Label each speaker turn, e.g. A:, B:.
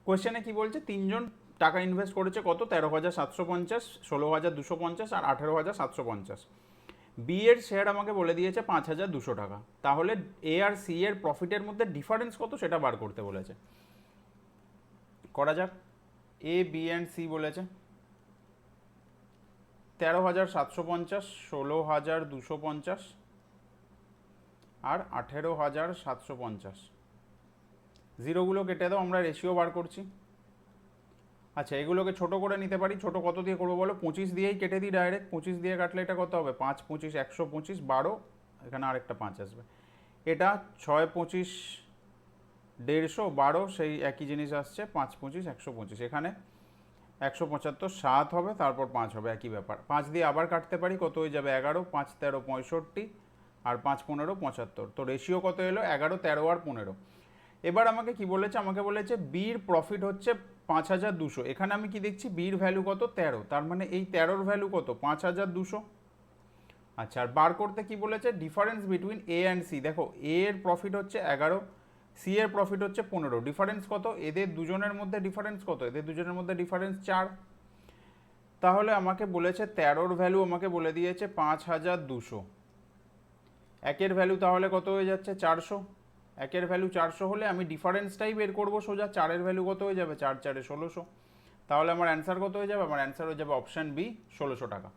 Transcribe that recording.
A: কোয়েশ্চেনে কি বলছে, তিনজন টাকা ইনভেস্ট করেছে কত, 13,750, 16,250 আর 18,750। বি এর শেয়ার আমাকে বলে দিয়েছে 5,200 টাকা। তাহলে এ আর সি এর প্রফিটের মধ্যে ডিফারেন্স কত সেটা বার করতে বলেছে। করা যাক। এ বি অ্যান্ড সি বলেছে 13,750, 16,250 আর 18,750। জিরোগুলো কেটে দাও, আমরা রেশিও বার করছি। আচ্ছা, এগুলোকে ছোট করে নিতে পারি। ছোট কত দিয়ে করবো বলো? 25 দিয়েই কেটে দিই ডাইরেক্ট। 25 দিয়ে কাটলে এটা কত হবে? 5 25 125, 12, এখানে আরেকটা 5 আসবে। এটা 6 25 150, 12, সেই একই জিনিস আসছে, 5 25 125। এখানে 175, 7 হবে, তারপর 5 হবে, একই ব্যাপার। 5 দিয়ে আবার কাটতে পারি, কত হয়ে যাবে? 11, 5 13 65 আর 5 15 75। তো রেশিও কত এলো? 11 13 আর 15। এবার আমাকে কি বলেছে? আমাকে বলেছে বির প্রফিট হচ্ছে 5,200। এখানে আমি কি দেখছি? বির ভ্যালু কত? 13। তার মানে এই 13-র ভ্যালু কত? 5,200। আচ্ছা, আর বার করতে কি বলেছে? Difference between A and C. দেখো, এ এর প্রফিট হচ্ছে 11, সি এর প্রফিট হচ্ছে 15। ডিফারেন্স কত? এদের দুজনের মধ্যে ডিফারেন্স কত? এদের দুজনের মধ্যে ডিফারেন্স 4। তাহলে আমাকে বলেছে 13-র ভ্যালু আমাকে বলে দিয়েছে 5,200। একের ভ্যালু তাহলে কত হয়ে যাচ্ছে? 400। একের ভ্যালু 400 হলে আমি ডিফারেন্সটাই বের করবো সোজা। 4-এর ভ্যালু কত হয়ে যাবে? 4 4 1600। তাহলে আমার অ্যান্সার কত হয়ে যাবে? আমার অ্যান্সার হয়ে যাবে অপশান বি, 1600 টাকা।